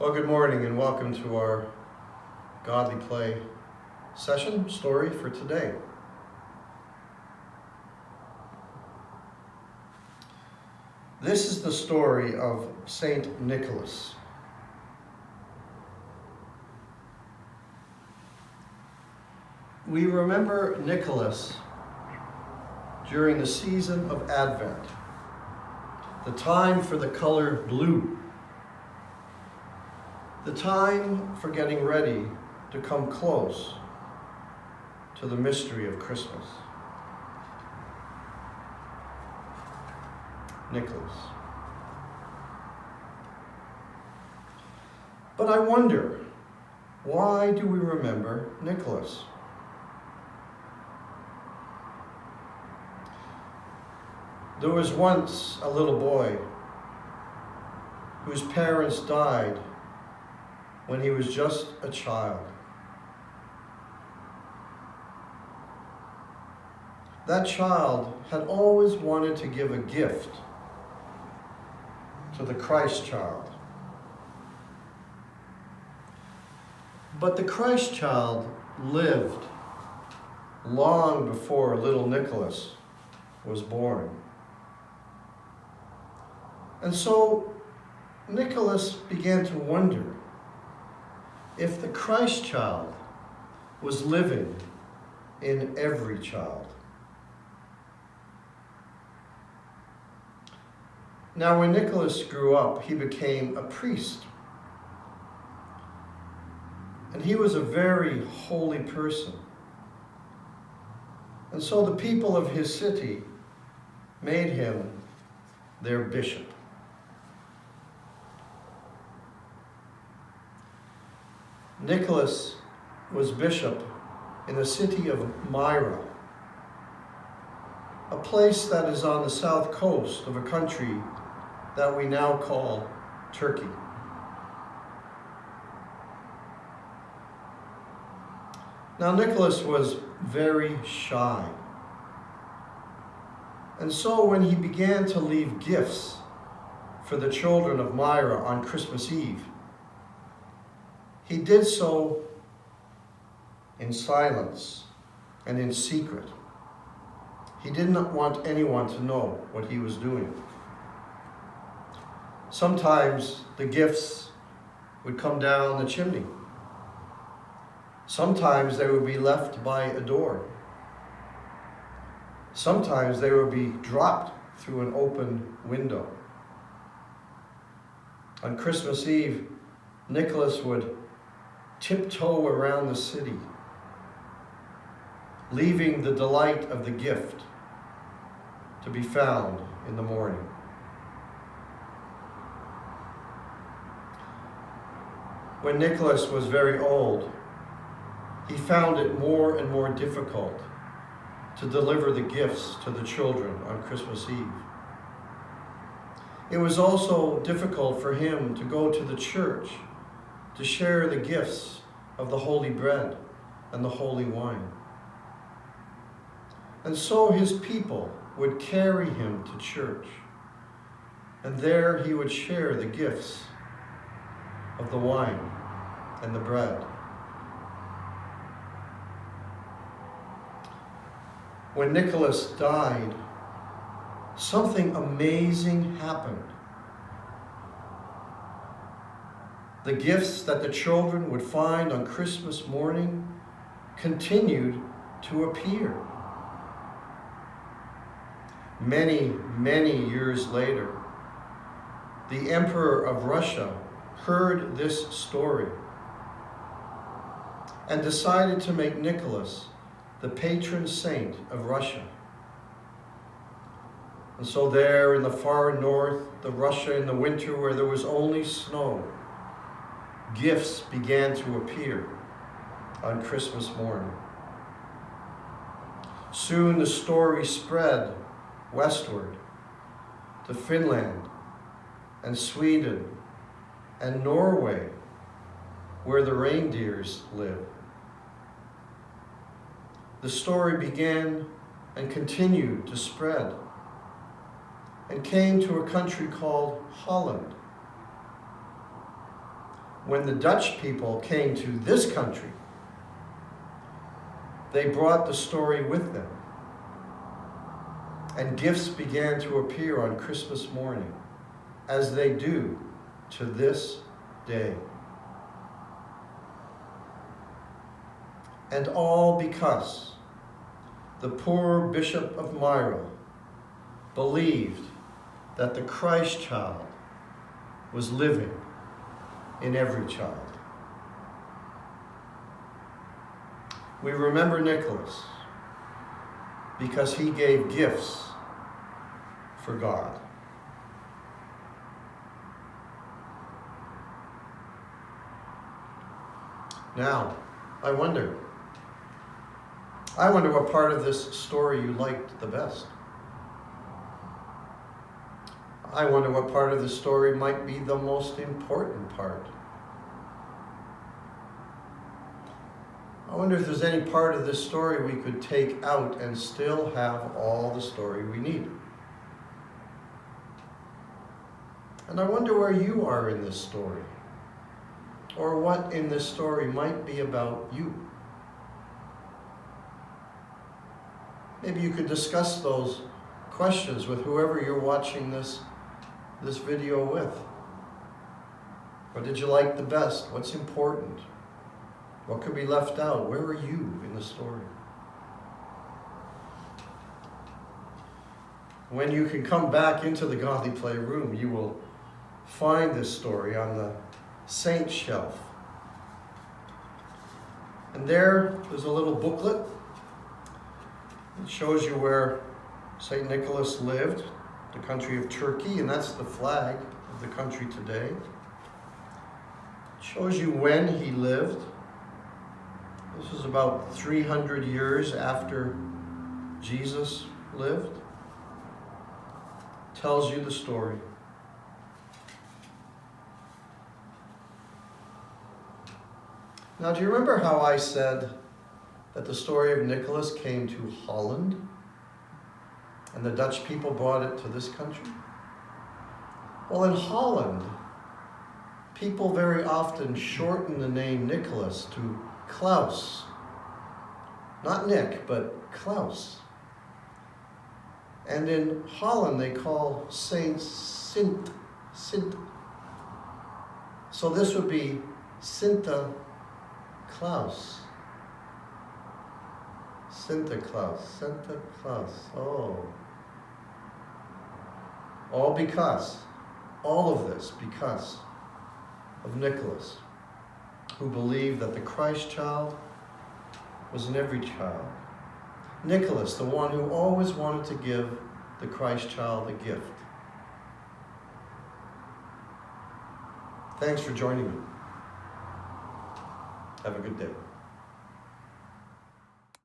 Well, good morning and welcome to our Godly Play session story for today. This is the story of Saint Nicholas. We remember Nicholas during the season of Advent, the time for the color blue, the time for getting ready to come close to the mystery of Christmas. Nicholas. But I wonder, why do we remember Nicholas? There was once a little boy whose parents died when he was just a child. That child had always wanted to give a gift to the Christ child. But the Christ child lived long before little Nicholas was born. And so Nicholas began to wonder if the Christ child was living in every child. Now, when Nicholas grew up, he became a priest. And he was a very holy person. And so the people of his city made him their bishop. Nicholas was bishop in the city of Myra, a place that is on the south coast of a country that we now call Turkey. Now, Nicholas was very shy. And so when he began to leave gifts for the children of Myra on Christmas Eve, he did so in silence and in secret. He did not want anyone to know what he was doing. Sometimes the gifts would come down the chimney. Sometimes they would be left by a door. Sometimes they would be dropped through an open window. On Christmas Eve, Nicholas would tiptoe around the city, leaving the delight of the gift to be found in the morning. When Nicholas was very old, he found it more and more difficult to deliver the gifts to the children on Christmas Eve. It was also difficult for him to go to the church to share the gifts of the holy bread and the holy wine. And so his people would carry him to church, and there he would share the gifts of the wine and the bread. When Nicholas died, something amazing happened. The gifts that the children would find on Christmas morning continued to appear. Many, many years later, the Emperor of Russia heard this story and decided to make Nicholas the patron saint of Russia. And so there in the far north, the Russia in the winter where there was only snow, gifts began to appear on Christmas morning. Soon the story spread westward to Finland and Sweden and Norway, where the reindeers live. The story began and continued to spread and came to a country called Holland. when the Dutch people came to this country, they brought the story with them. And gifts began to appear on Christmas morning, as they do to this day. And all because the poor Bishop of Myra believed that the Christ child was living in every child. We remember Nicholas because he gave gifts for God. Now, I wonder what part of this story you liked the best. I wonder what part of the story might be the most important part. I wonder if there's any part of this story we could take out and still have all the story we need. And I wonder where you are in this story, or what in this story might be about you. Maybe you could discuss those questions with whoever you're watching this video with. What did you like the best? What's important? What could be left out? Where are you in the story? When you can come back into the Godly Play room, you will find this story on the Saint shelf. And there's a little booklet. It shows you where St. Nicholas lived, the country of Turkey, and that's the flag of the country today. It shows you when he lived. This is about 300 years after Jesus lived. It tells you the story. Now, do you remember how I said that the story of Nicholas came to Holland and the Dutch people brought it to this country? Well, in Holland, people very often shorten the name Nicholas to Klaus. Not Nick, but Klaus. And in Holland, they call saints Sint. So this would be Santa Claus. Santa Claus. Oh. All of this because of Nicholas, who believed that the Christ child was in every child. Nicholas, the one who always wanted to give the Christ child a gift. Thanks for joining me. Have a good day.